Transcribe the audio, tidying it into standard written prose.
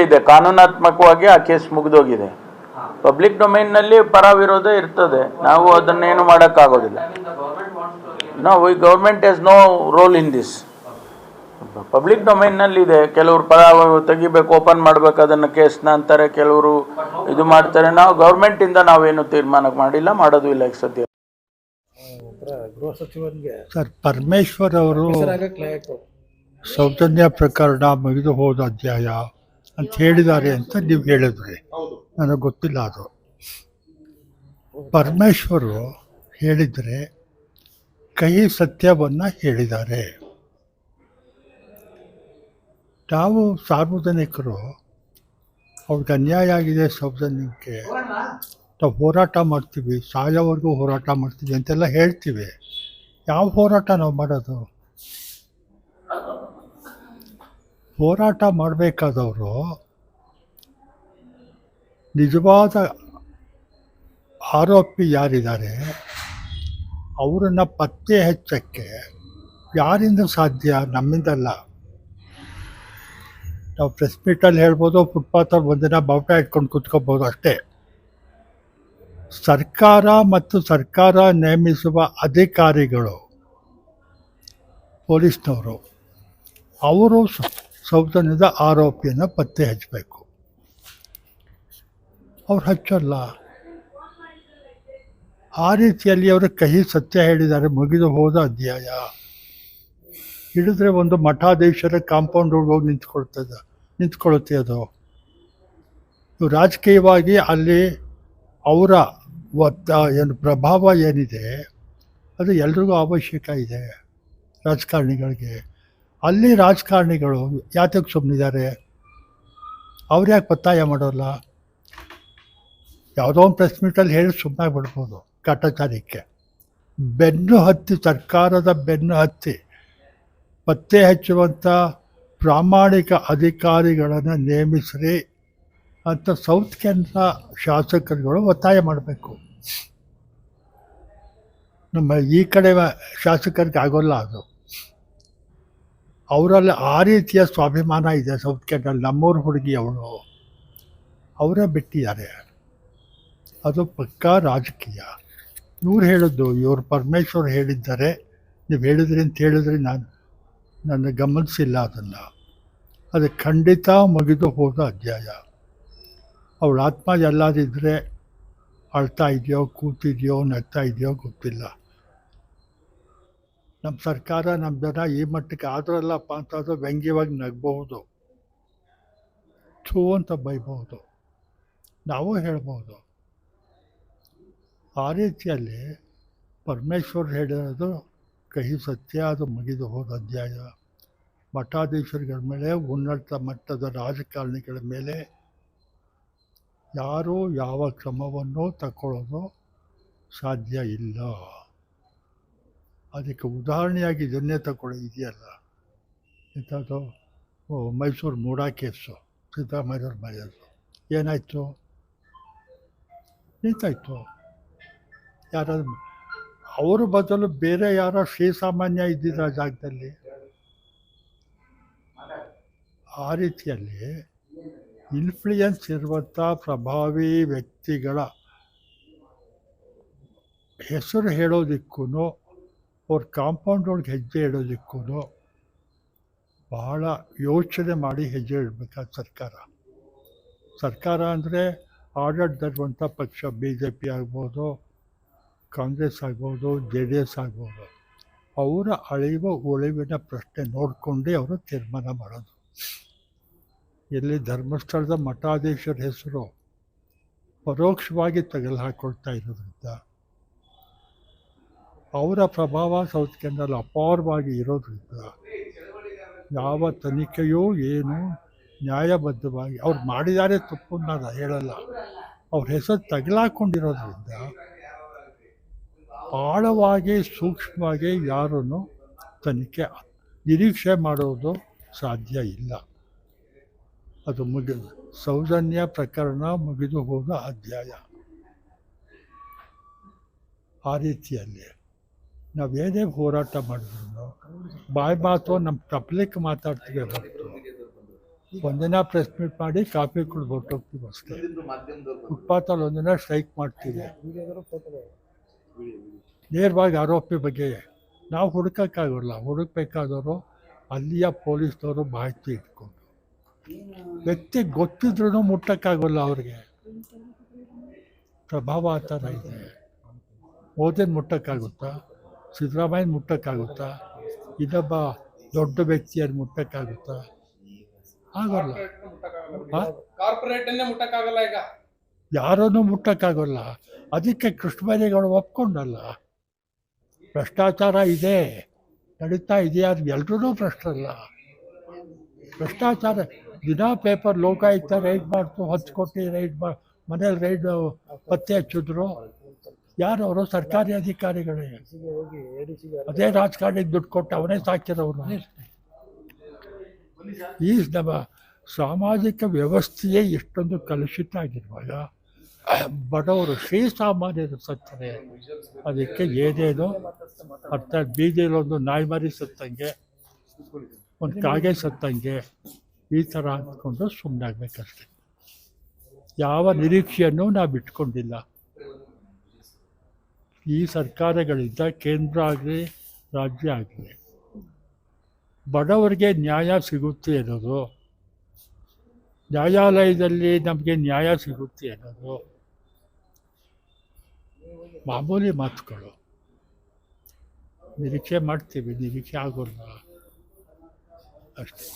ಇದೆ, ಕಾನೂನಾತ್ಮಕವಾಗಿ ಆ ಕೇಸ್ ಮುಗಿದೋಗಿದೆ. ಪಬ್ಲಿಕ್ ಡೊಮೈನ್ ನಲ್ಲಿ ಪರ ವಿರೋಧ ಇರ್ತದೆ, ನಾವು ಅದನ್ನೇನು ಮಾಡೋಕ್ಕಾಗೋದಿಲ್ಲ. ನಾವು government has no role in this. Public domain ನಲ್ಲಿ ಇದೆ, ಕೆಲವರು ಪರ ತೆಗಿಬೇಕು, ಓಪನ್ ಮಾಡ್ಬೇಕು ಅದನ್ನ ಕೇಸ್ನ ಅಂತಾರೆ, ಕೆಲವರು ಇದು ಮಾಡ್ತಾರೆ. ನಾವು ಗೌರ್ಮೆಂಟ್ ಇಂದ ನಾವೇನು ತೀರ್ಮಾನ ಮಾಡಿಲ್ಲ, ಮಾಡೋದು ಇಲ್ಲ. ಈಗ ಸದ್ಯ ಗೃಹ ಸಚಿವರಿಗೆ ಸರ್ ಪರಮೇಶ್ವರ್ ಅವರು ಸೌಜನ್ಯ ಪ್ರಕರಣ ಮುಗಿದು ಹೋದ ಅಧ್ಯಾಯ ಅಂತ ಹೇಳಿದ್ದಾರೆ ಅಂತ ನೀವು ಹೇಳಿದ್ರಿ. ನನಗೆ ಗೊತ್ತಿಲ್ಲ ಅದು. ಪರಮೇಶ್ವರು ಹೇಳಿದರೆ ಕಹಿ ಸತ್ಯವನ್ನು ಹೇಳಿದ್ದಾರೆ. ನಾವು ಸಾರ್ವಜನಿಕರು ಅವ್ರಿಗೆ ಅನ್ಯಾಯ ಆಗಿದೆ ಸೌಜನ್ಯಕ್ಕೆ, ನಾವು ಹೋರಾಟ ಮಾಡ್ತೀವಿ, ಸಾಯೋವರೆಗೂ ಹೋರಾಟ ಮಾಡ್ತೀವಿ ಅಂತೆಲ್ಲ ಹೇಳ್ತೀವಿ. ಯಾವ ಹೋರಾಟ ನಾವು ಮಾಡೋದು? ಹೋರಾಟ ಮಾಡಬೇಕಾದವರು ನಿಜವಾದ ಆರೋಪಿ ಯಾರಿದ್ದಾರೆ ಅವರನ್ನು ಪತ್ತೆ ಹಚ್ಚಕ್ಕೆ ಯಾರಿಂದ ಸಾಧ್ಯ? ನಮ್ಮಿಂದಲ್ಲ. ನಾವು ಪ್ರೆಸ್ ಮೀಟಲ್ಲಿ ಹೇಳ್ಬೋದು, ಫುಟ್ಪಾತಲ್ಲಿ ಒಂದಿನ ಬಾವುಟ ಇಟ್ಕೊಂಡು ಕೂತ್ಕೋಬೋದು ಅಷ್ಟೇ. ಸರ್ಕಾರ ಮತ್ತು ಸರ್ಕಾರ ನೇಮಿಸುವ ಅಧಿಕಾರಿಗಳು, ಪೊಲೀಸ್ನವರು, ಅವರು ಸೌಜನ್ಯದ ಆರೋಪಿಯನ್ನು ಪತ್ತೆ ಹಚ್ಚಬೇಕು. ಅವ್ರು ಹಚ್ಚಲ್ಲ. ಆ ರೀತಿಯಲ್ಲಿ ಅವರು ಕಹಿ ಸತ್ಯ ಹೇಳಿದ್ದಾರೆ, ಮುಗಿದು ಹೋದ ಅಧ್ಯಾಯ. ಹಿಡಿದ್ರೆ ಒಂದು ಮಠಾಧೀಶರ ಕಾಂಪೌಂಡ್ ಹೋಗಿ ನಿಂತ್ಕೊಳ್ಳುತ್ತೆ ಅದು. ರಾಜಕೀಯವಾಗಿ ಅಲ್ಲಿ ಅವರ ಏನು ಪ್ರಭಾವ ಏನಿದೆ ಅದು ಎಲ್ರಿಗೂ ಅವಶ್ಯಕ ಇದೆ ರಾಜಕಾರಣಿಗಳಿಗೆ. ಅಲ್ಲಿ ರಾಜಕಾರಣಿಗಳು ಯಾತಕ್ಕೆ ಸುಮ್ಮನಿದ್ದಾರೆ? ಅವ್ರು ಯಾಕೆ ಒತ್ತಾಯ ಮಾಡೋಲ್ಲ? ಯಾವುದೋ ಒಂದು ಪ್ರೆಸ್ ಮೀಟಲ್ಲಿ ಹೇಳಿ ಸುಮ್ಮನೆ ಬಿಡ್ಬೋದು. ಕಾಟಾಚಾರಕ್ಕೆ ಬೆನ್ನು ಹತ್ತಿ, ಸರ್ಕಾರದ ಬೆನ್ನು ಹತ್ತಿ ಪತ್ತೆ ಹಚ್ಚುವಂಥ ಪ್ರಾಮಾಣಿಕ ಅಧಿಕಾರಿಗಳನ್ನು ನೇಮಿಸ್ರಿ ಅಂತ ಸೌತ್ ಕೆನರಾ ಶಾಸಕರುಗಳು ಒತ್ತಾಯ ಮಾಡಬೇಕು. ನಮ್ಮ ಈ ಕಡೆ ಶಾಸಕರಿಗೆ ಆಗೋಲ್ಲ ಅದು. ಅವರಲ್ಲಿ ಆ ರೀತಿಯ ಸ್ವಾಭಿಮಾನ ಇದೆ ಸೌತ್ ಕೆನರಲ್ಲಿ. ನಮ್ಮೂರ ಹುಡುಗಿ ಅವರೇ ಬಿಟ್ಟಿದ್ದಾರೆ. ಅದು ಪಕ್ಕಾ ರಾಜಕೀಯ. ಇವ್ರು ಹೇಳಿದ್ದು, ಇವರು ಪರಮೇಶ್ವರ್ ಹೇಳಿದ್ದಾರೆ, ನೀವು ಹೇಳಿದ್ರಿ ಅಂತ ಹೇಳಿದ್ರಿ, ನನ್ನ ಗಮನಿಸಿಲ್ಲ ಅದನ್ನು. ಅದು ಖಂಡಿತ ಮುಗಿದು ಹೋದ ಅಧ್ಯಾಯ. ಅವಳ ಆತ್ಮ ಎಲ್ಲಾದಿದ್ದರೆ ಅಳ್ತಾ ಇದೆಯೋ, ಕೂತಿದೆಯೋ, ನಗ್ತಾ ಇದೆಯೋ ಗೊತ್ತಿಲ್ಲ. ನಮ್ಮ ಸರ್ಕಾರ, ನಮ್ಮ ಜನ ಈ ಮಟ್ಟಕ್ಕೆ ಆದ್ರಲ್ಲಪ್ಪ ಅಂತಂದ್ರೆ ವ್ಯಂಗ್ಯವಾಗಿ ನಗ್ಬಹುದು, ಥೂ ಅಂತ ಬೈಬಹುದು, ನಾವು ಹೇಳ್ಬೋದು. ಆ ರೀತಿಯಲ್ಲಿ ಪರಮೇಶ್ವರ್ ಹೇಳಿರೋದು ಕಹಿ ಸತ್ಯ, ಅದು ಮುಗಿದು ಹೋದ ಅಧ್ಯಾಯ. ಮಠಾಧೀಶರುಗಳ ಮೇಲೆ, ಉನ್ನತ ಮಟ್ಟದ ರಾಜಕಾರಣಿಗಳ ಮೇಲೆ ಯಾರೂ ಯಾವ ಕ್ರಮವನ್ನು ತಗೊಳ್ಳೋದು ಸಾಧ್ಯ ಇಲ್ಲ. ಅದಕ್ಕೆ ಉದಾಹರಣೆಯಾಗಿ ಇದನ್ನೇ ಇದೆಯಲ್ಲ, ಇಂಥದ್ದು ಮೈಸೂರು ಮೂಡಾ ಕೇಸು, ಸಿದ್ದರಾಮಯ್ಯವ್ರ ಮನೆಯದು ಏನಾಯಿತು? ನಿಂತಾಯಿತು. ಯಾರಾದ್ರು ಅವರು ಬದಲು ಬೇರೆ ಯಾರೋ ಶ್ರೀಸಾಮಾನ್ಯ ಇದ್ದಿದ್ದ ಜಾಗದಲ್ಲಿ. ಆ ರೀತಿಯಲ್ಲಿ ಇನ್ಫ್ಲೂಯೆನ್ಸ್ ಇರುವಂಥ ಪ್ರಭಾವಿ ವ್ಯಕ್ತಿಗಳ ಹೆಸರು ಹೇಳೋದಕ್ಕೂ, ಅವ್ರ ಕಾಂಪೌಂಡ್ ಒಳಗೆ ಹೆಜ್ಜೆ ಇಡೋದಕ್ಕೂ ಬಹಳ ಯೋಚನೆ ಮಾಡಿ ಹೆಜ್ಜೆ ಇಡಬೇಕಾದ ಸರ್ಕಾರ ಅಂದರೆ ಆಡಳಿತದಲ್ಲಿರುವಂಥ ಪಕ್ಷ, BJP ಆಗ್ಬೋದು, ಕಾಂಗ್ರೆಸ್ ಆಗ್ಬೋದು, JDS ಆಗ್ಬೋದು, ಅವರ ಉಳಿವಿನ ಪ್ರಶ್ನೆ ನೋಡಿಕೊಂಡೇ ಅವರು ತೀರ್ಮಾನ ಮಾಡೋದು. ಇಲ್ಲಿ ಧರ್ಮಸ್ಥಳದ ಮಠಾಧೀಶರ ಹೆಸರು ಪರೋಕ್ಷವಾಗಿ ತೆಗೆದು ಹಾಕ್ಕೊಳ್ತಾ ಇರೋದ್ರಿಂದ ಅವರ ಪ್ರಭಾವ ಸೌತ್ ಕೆನರಲ್ಲಿ ಅಪಾರವಾಗಿ ಇರೋದ್ರಿಂದ ಯಾವ ತನಿಖೆಯೂ ಏನು ನ್ಯಾಯಬದ್ಧವಾಗಿ ಅವ್ರು ಮಾಡಿದ್ದಾರೆ ತಪ್ಪು ನಾನು ಹೇಳಲ್ಲ. ಅವ್ರ ಹೆಸರು ತಗಲಾಕೊಂಡಿರೋದ್ರಿಂದ ಆಳವಾಗಿ, ಸೂಕ್ಷ್ಮವಾಗಿ ಯಾರನ್ನು ತನಿಖೆ ನಿರೀಕ್ಷೆ ಮಾಡೋದು ಸಾಧ್ಯ ಇಲ್ಲ. ಅದು ಸೌಜನ್ಯ ಪ್ರಕರಣ ಮುಗಿದು ಹೋದ ಅಧ್ಯಾಯ. ಆ ರೀತಿಯಲ್ಲಿ ನಾವೇನೇ ಹೋರಾಟ ಮಾಡಿದ್ರು ಬಾಯಿ ಮಾತು ನಮ್ಮ ಪಬ್ಲಿಕ್ ಮಾತಾಡ್ತೀವಿ ಹೊರತು ಒಂದಿನ ಪ್ರೆಸ್ ಮೀಟ್ ಮಾಡಿ ಕಾಪಿ ಕುಡ್ದು ಹೊರಟೋಗ್ತೀವಿ ಅಷ್ಟೇ. ಫುಟ್ಪಾತಲ್ಲಿ ಒಂದಿನ ಸ್ಟ್ರೈಕ್ ಮಾಡ್ತೀವಿ. ನೇರವಾಗಿ ಆರೋಪಿ ಬಗ್ಗೆ ನಾವು ಹುಡುಕೋಕ್ಕಾಗೋಲ್ಲ. ಹುಡುಕ್ಬೇಕಾದವರು ಅಲ್ಲಿಯ ಪೊಲೀಸ್ನವರು ಮಾಹಿತಿ ಇಟ್ಕೊಂಡು, ವ್ಯಕ್ತಿ ಗೊತ್ತಿದ್ರೂ ಮುಟ್ಟಕ್ಕಾಗೋಲ್ಲ ಅವ್ರಿಗೆ. ಪ್ರಭಾವ ಆ ಥರ ಇದೆ. ಮೋದಿನ ಮುಟ್ಟಕ್ಕಾಗುತ್ತಾ? ಸಿದ್ದರಾಮಯ್ಯನ ಮುಟ್ಟಕ್ಕಾಗುತ್ತಾ? ಇನ್ನೊಬ್ಬ ದೊಡ್ಡ ವ್ಯಕ್ತಿಯನ್ನು ಮುಟ್ಟಕ್ಕಾಗುತ್ತಾ? ಆಗೋಲ್ಲ. ಯಾರನ್ನೂ ಮುಟ್ಟಕ್ಕಾಗೋಲ್ಲ. ಅದಕ್ಕೆ ಕೃಷ್ಣ ಬೈರೇಗೌಡ ಒಪ್ಕೊಂಡಲ್ಲ. ಭ್ರಷ್ಟಾಚಾರ ಇದೆ, ನಡೀತಾ ಇದೆಯಾ? ಅದು ಎಲ್ರೂ ಭ್ರಷ್ಟರಲ್ಲ. ಭ್ರಷ್ಟಾಚಾರ ದಿನ ಪೇಪರ್ ಲೋಕಾಯುಕ್ತ ರೈಡ್ ಮಾಡ್ತು, 10 ಕೋಟಿ ರೈಡ್ ಮನೇಲಿ ರೈಡ್ ಪತ್ತೆ ಹಚ್ಚಿದ್ರು. ಯಾರು ಅವರು? ಸರ್ಕಾರಿ ಅಧಿಕಾರಿಗಳೇ. ಅದೇ ರಾಜಕಾರಣಿಗೆ ದುಡ್ಡು ಕೊಟ್ಟು ಅವನೇ ಸಾಕಿರೋರು. ಈ ನಮ್ಮ ಸಾಮಾಜಿಕ ವ್ಯವಸ್ಥೆಯೇ ಇಷ್ಟೊಂದು ಕಲುಷಿತ ಆಗಿರುವಾಗ ಬಡವರು ಶ್ರೀಸಾಮಾನ್ಯರು ಸತ್ತರೆ ಅದಕ್ಕೆ ಏನೇನೋ ಅರ್ಥ. ಬೀದಿಯಲ್ಲಿ ಒಂದು ನಾಯಿ ಮರಿ ಸತ್ತಂಗೆ, ಒಂದು ಕಾಗೆ ಸತ್ತಂಗೆ ಈ ಥರ ಅಂದ್ಕೊಂಡು ಸುಮ್ಮನೆ ಆಗಬೇಕಷ್ಟೆ. ಯಾವ ನಿರೀಕ್ಷೆಯನ್ನು ನಾವು ಇಟ್ಕೊಂಡಿಲ್ಲ. ಈ ಸರ್ಕಾರಗಳಿಂದ ಕೇಂದ್ರ ಆಗಲಿ ರಾಜ್ಯ ಆಗಲಿ ಬಡವರಿಗೆ ನ್ಯಾಯ ಸಿಗುತ್ತೆ ಅನ್ನೋದು, ನ್ಯಾಯಾಲಯದಲ್ಲಿ ನಮಗೆ ನ್ಯಾಯ ಸಿಗುತ್ತೆ ಅನ್ನೋದು ಮಾಮೂಲಿ ಮಾತುಗಳು. ನಿರೀಕ್ಷೆ ಮಾಡ್ತೀವಿ, ನಿರೀಕ್ಷೆ ಆಗೋಲ್ಲ ಅಷ್ಟೇ.